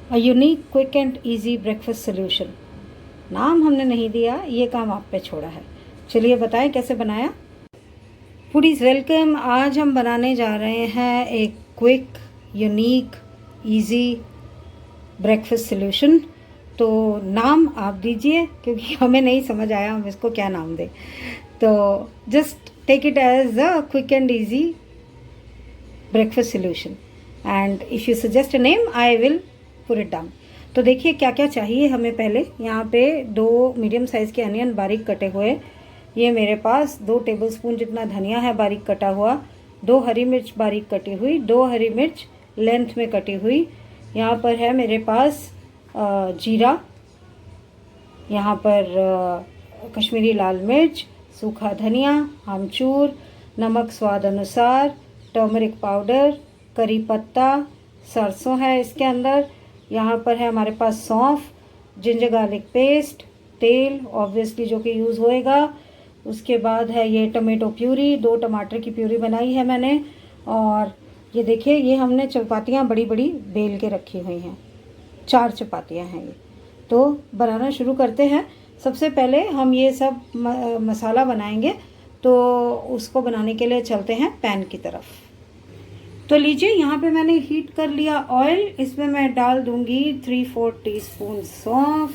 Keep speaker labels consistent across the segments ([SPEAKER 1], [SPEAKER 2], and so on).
[SPEAKER 1] A unique quick and easy breakfast solution. नाम हमने नहीं दिया, ये काम आप पे छोड़ा है। चलिए बताएं कैसे बनाया। Foodies welcome. आज हम बनाने जा रहे हैं एक quick unique easy breakfast solution. तो नाम आप दीजिए, क्योंकि हमें नहीं समझ आया हम इसको क्या नाम दें। तो just take it as a quick and easy breakfast solution and if you suggest a name I will put it down. तो देखिए क्या क्या चाहिए हमें। पहले यहाँ पे 2 मीडियम साइज़ के अनियन बारीक कटे हुए, ये मेरे पास 2 टेबलस्पून जितना धनिया है बारीक कटा हुआ, 2 हरी मिर्च बारीक कटी हुई, 2 हरी मिर्च लेंथ में कटी हुई। यहाँ पर है मेरे पास जीरा, यहाँ पर कश्मीरी लाल मिर्च, सूखा धनिया, आमचूर, नमक स्वाद अनुसार, टर्मरिक पाउडर, करी पत्ता, सरसों है इसके अंदर। यहाँ पर है हमारे पास सौंफ, जिंजर गार्लिक पेस्ट, तेल ऑब्वियसली जो कि यूज़ होएगा। उसके बाद है ये टमाटो प्यूरी, 2 टमाटर की प्यूरी बनाई है मैंने। और ये देखिए ये हमने चपातियाँ बड़ी बड़ी बेल के रखी हुई हैं, 4 चपातियाँ हैं ये। तो बनाना शुरू करते हैं। सबसे पहले हम ये सब मसाला बनाएंगे, तो उसको बनाने के लिए चलते हैं पैन की तरफ। तो लीजिए यहाँ पे मैंने हीट कर लिया ऑयल। इसमें मैं डाल दूंगी 3/4 टीस्पून सौंफ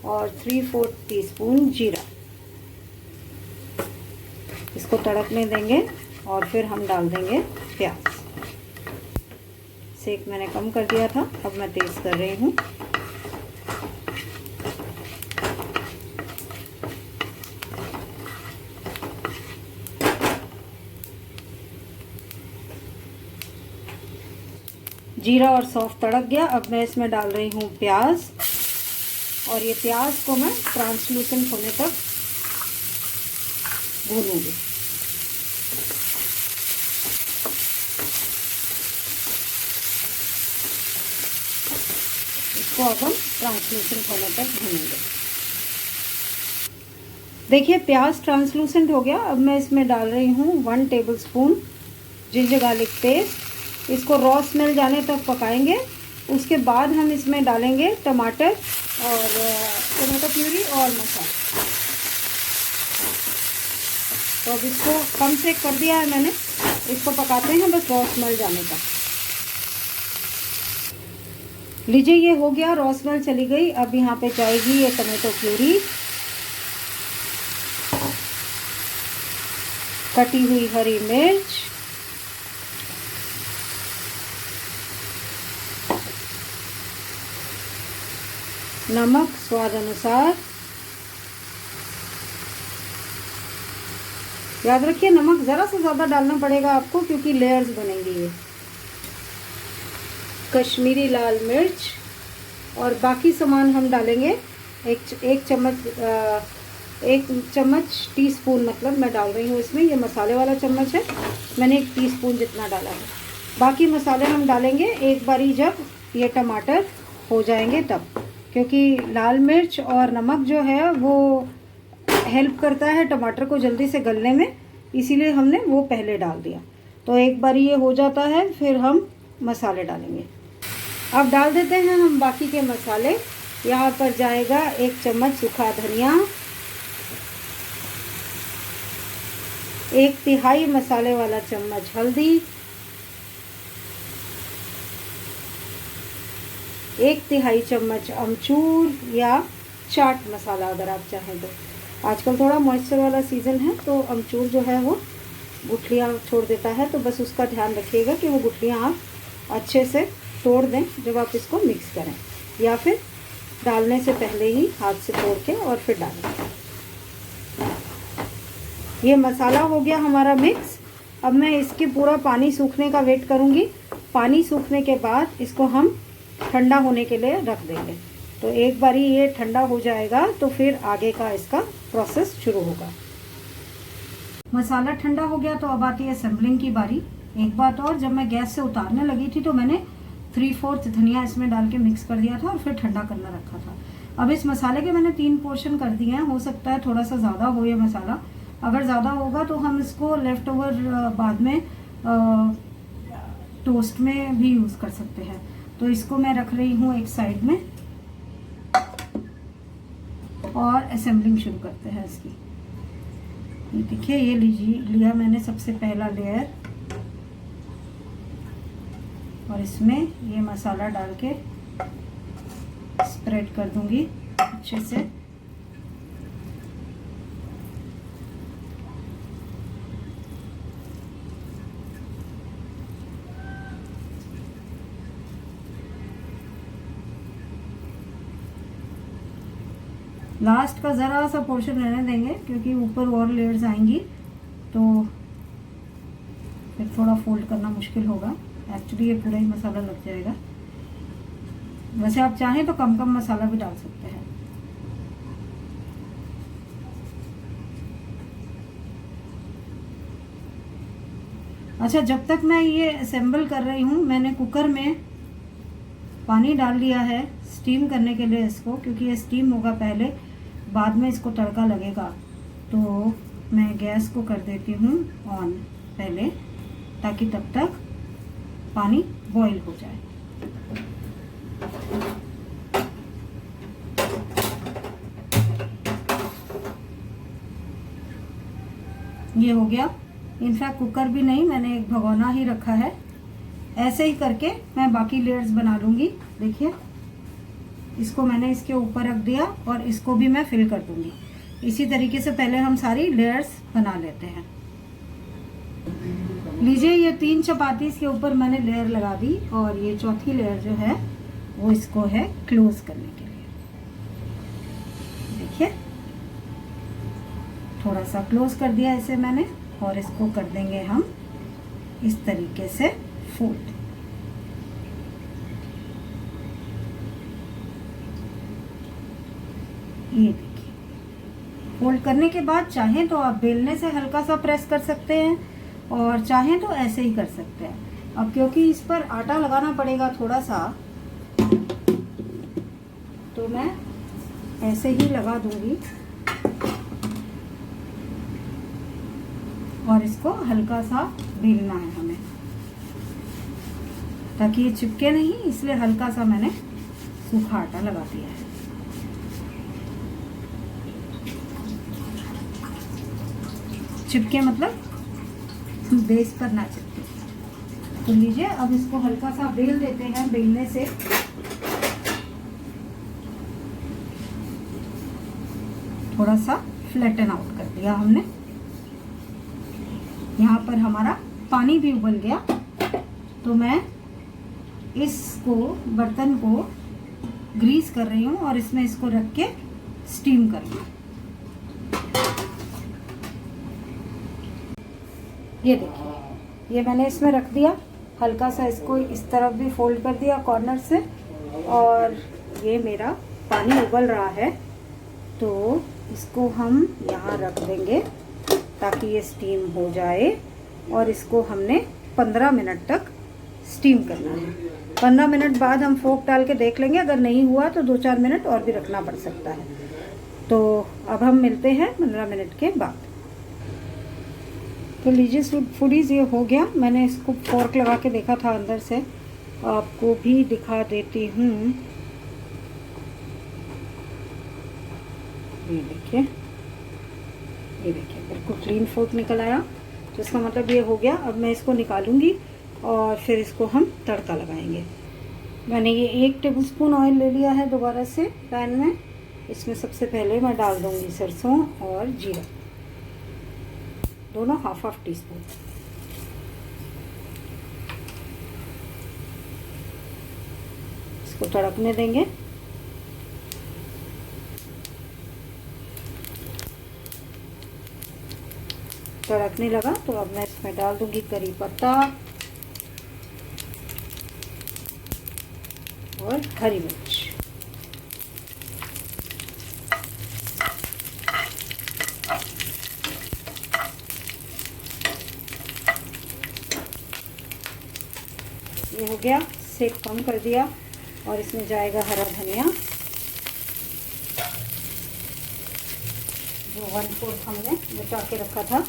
[SPEAKER 1] और 3/4 टीस्पून जीरा। इसको तड़कने देंगे और फिर हम डाल देंगे प्याज। सेक मैंने कम कर दिया था, अब मैं तेज़ कर रही हूँ। जीरा और सौंफ तड़क गया। अब मैं इसमें डाल रही हूँ प्याज, और ये प्याज को मैं ट्रांसलूसेंट होने तक भूनूंगी। इसको अब हम ट्रांसलूसेंट होने तक भूनेंगे। देखिए प्याज ट्रांसलूसेंट हो गया। अब मैं इसमें डाल रही हूँ 1 टेबलस्पून जिंजर गार्लिक पेस्ट। इसको रॉ स्मेल जाने तक पकाएंगे। उसके बाद हम इसमें डालेंगे टमाटर और टमाटो प्यूरी और मसाला। तो अब इसको कम से कर दिया है मैंने, इसको पकाते हैं बस रॉ स्मेल जाने तक। लीजिए ये हो गया, रॉ स्मेल चली गई। अब यहाँ पे जाएगी ये टमाटो प्यूरी, कटी हुई हरी मिर्च, नमक स्वाद अनुसार। याद रखिए नमक ज़रा सा ज़्यादा डालना पड़ेगा आपको, क्योंकि लेयर्स बनेंगी ये। कश्मीरी लाल मिर्च और बाकी सामान हम डालेंगे। एक चम्मच टीस्पून, मतलब मैं डाल रही हूँ इसमें, ये मसाले वाला चम्मच है, मैंने 1 टीस्पून जितना डाला है। बाकी मसाले हम डालेंगे एक बारी जब ये टमाटर हो जाएंगे तब, क्योंकि लाल मिर्च और नमक जो है वो हेल्प करता है टमाटर को जल्दी से गलने में, इसीलिए हमने वो पहले डाल दिया। तो एक बार ये हो जाता है फिर हम मसाले डालेंगे। अब डाल देते हैं हम बाकी के मसाले। यहाँ पर जाएगा 1 चम्मच सूखा धनिया, 1/3 मसाले वाला चम्मच हल्दी, 1/3 चम्मच अमचूर या चाट मसाला अगर आप चाहें तो। आजकल थोड़ा मॉइस्चर वाला सीज़न है तो अमचूर जो है वो गुठलियाँ छोड़ देता है, तो बस उसका ध्यान रखिएगा कि वो गुठलियाँ आप अच्छे से तोड़ दें जब आप इसको मिक्स करें, या फिर डालने से पहले ही हाथ से तोड़ के और फिर डालें। ये मसाला हो गया हमारा मिक्स। अब मैं इसके पूरा पानी सूखने का वेट करूँगी। पानी सूखने के बाद इसको हम ठंडा होने के लिए रख देंगे। तो एक बारी ये ठंडा हो जाएगा तो फिर आगे का इसका प्रोसेस शुरू होगा। मसाला ठंडा हो गया तो अब आती है असेंबलिंग की बारी। एक बात और, जब मैं गैस से उतारने लगी थी तो मैंने 3/4 धनिया इसमें डाल के मिक्स कर दिया था और फिर ठंडा करना रखा था। अब इस मसाले के मैंने 3 पोर्शन कर दिए हैं। हो सकता है थोड़ा सा ज़्यादा हो ये मसाला, अगर ज़्यादा होगा तो हम इसको लेफ़्ट ओवर बाद में टोस्ट में भी यूज़ कर सकते हैं। तो इसको मैं रख रही हूँ एक साइड में और असेंबलिंग शुरू करते हैं इसकी। ये देखिए, ये लिया मैंने सबसे पहला लेयर और इसमें ये मसाला डाल के स्प्रेड कर दूंगी अच्छे से। लास्ट का ज़रा सा पोर्शन रहने देंगे क्योंकि ऊपर और लेयर्स आएंगी तो फिर थोड़ा फोल्ड करना मुश्किल होगा। एक्चुअली ये पूरा ही मसाला लग जाएगा। वैसे आप चाहें तो कम कम मसाला भी डाल सकते हैं। अच्छा, जब तक मैं ये असेंबल कर रही हूँ, मैंने कुकर में पानी डाल लिया है स्टीम करने के लिए इसको, क्योंकि ये स्टीम होगा पहले, बाद में इसको तड़का लगेगा। तो मैं गैस को कर देती हूँ ऑन पहले, ताकि तब तक पानी बॉईल हो जाए। ये हो गया। इनफैक्ट कुकर भी नहीं, मैंने एक भगोना ही रखा है। ऐसे ही करके मैं बाकी लेयर्स बना लूँगी। देखिए, इसको मैंने इसके ऊपर रख दिया और इसको भी मैं फिल कर दूँगी। इसी तरीके से पहले हम सारी लेयर्स बना लेते हैं। लीजिए, ये 3 चपाती इसके ऊपर मैंने लेयर लगा दी और ये चौथी लेयर जो है वो इसको है क्लोज करने के लिए। देखिए, थोड़ा सा क्लोज कर दिया इसे मैंने और इसको कर देंगे हम इस तरीके से फोल्ड। ये देखिए, फोल्ड करने के बाद चाहें तो आप बेलने से हल्का सा प्रेस कर सकते हैं और चाहें तो ऐसे ही कर सकते हैं। अब क्योंकि इस पर आटा लगाना पड़ेगा थोड़ा सा, तो मैं ऐसे ही लगा दूंगी और इसको हल्का सा बेलना है हमें, ताकि ये चिपके नहीं, इसलिए हल्का सा मैंने सूखा आटा लगा दिया है। चिपके मतलब बेस पर ना चिपके। तो लीजिए, अब इसको हल्का सा बेल देते हैं। बेलने से थोड़ा सा फ्लैटन आउट कर दिया हमने। यहाँ पर हमारा पानी भी उबल गया, तो मैं इसको, बर्तन को ग्रीस कर रही हूँ और इसमें इसको रख के स्टीम करूँगी। ये देखिए, ये मैंने इसमें रख दिया। हल्का सा इसको इस तरफ भी फोल्ड कर दिया कॉर्नर से, और ये मेरा पानी उबल रहा है, तो इसको हम यहाँ रख देंगे ताकि ये स्टीम हो जाए। और इसको हमने 15 मिनट तक स्टीम करना है। 15 मिनट बाद हम फोक डाल के देख लेंगे, अगर नहीं हुआ तो 2-4 मिनट और भी रखना पड़ सकता है। तो अब हम मिलते हैं 15 मिनट के बाद। तो लीजिए फूडीज, ये हो गया। मैंने इसको फोर्क लगा के देखा था अंदर से, आपको भी दिखा देती हूँ। ये देखिए, ये देखिए, बिल्कुल क्लीन फोर्क निकल आया। तो इसका मतलब ये हो गया। अब मैं इसको निकालूंगी और फिर इसको हम तड़का लगाएंगे। मैंने ये 1 टेबलस्पून ऑयल ले लिया है दोबारा से पैन में। इसमें सबसे पहले मैं डाल दूंगी सरसों और जीरा, दोनों हाफ टी स्पून। इसको तड़कने देंगे। तड़कने लगा तो अब मैं इसमें डाल दूंगी करी पत्ता और हरी मिर्च। ये हो गया, सेक कम कर दिया और इसमें जाएगा हरा धनिया, जो 1/4 हमने बचा के रखा था।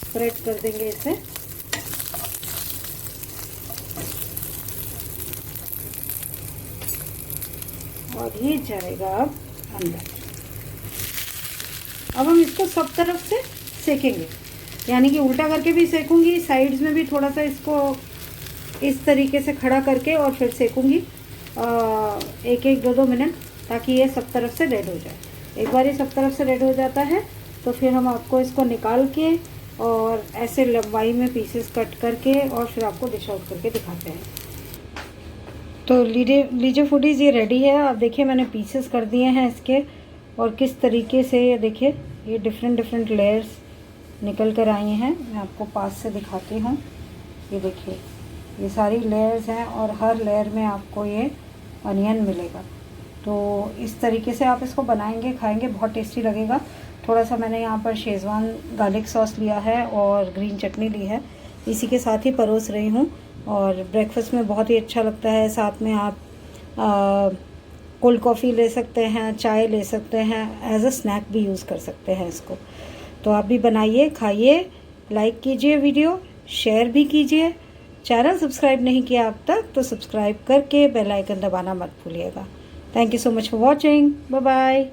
[SPEAKER 1] स्प्रेड कर देंगे इसे और ये जाएगा अब अंदर। अब हम इसको सब तरफ से सेकेंगे, यानी कि उल्टा करके भी सेकूंगी, साइड्स में भी थोड़ा सा इसको इस तरीके से खड़ा करके और फिर सेकूंगी 1-2 मिनट, ताकि ये सब तरफ से रेड हो जाए। एक बार ये सब तरफ से रेड हो जाता है तो फिर हम आपको इसको निकाल के और ऐसे लंबाई में पीसेस कट करके और फिर आपको डिश आउट करके दिखाते हैं। तो लीजिए फूडीज़, ये रेडी है। आप देखिए मैंने पीसेस कर दिए हैं इसके, और किस तरीके से ये देखिए ये डिफरेंट लेयर्स निकल कर आई हैं। मैं आपको पास से दिखाती हूँ। ये देखिए ये सारी लेयर्स हैं और हर लेयर में आपको ये अनियन मिलेगा। तो इस तरीके से आप इसको बनाएंगे, खाएंगे, बहुत टेस्टी लगेगा। थोड़ा सा मैंने यहाँ पर शेज़वान गार्लिक सॉस लिया है और ग्रीन चटनी ली है, इसी के साथ ही परोस रही हूँ। और ब्रेकफास्ट में बहुत ही अच्छा लगता है। साथ में आप कोल्ड कॉफ़ी ले सकते हैं, चाय ले सकते हैं, एज अ स्नैक भी यूज़ कर सकते हैं इसको। तो आप भी बनाइए, खाइए, लाइक कीजिए वीडियो, शेयर भी कीजिए। चैनल सब्सक्राइब नहीं किया अब तक तो सब्सक्राइब करके बेल आइकन दबाना मत भूलिएगा। Thank you so much for watching. Bye bye.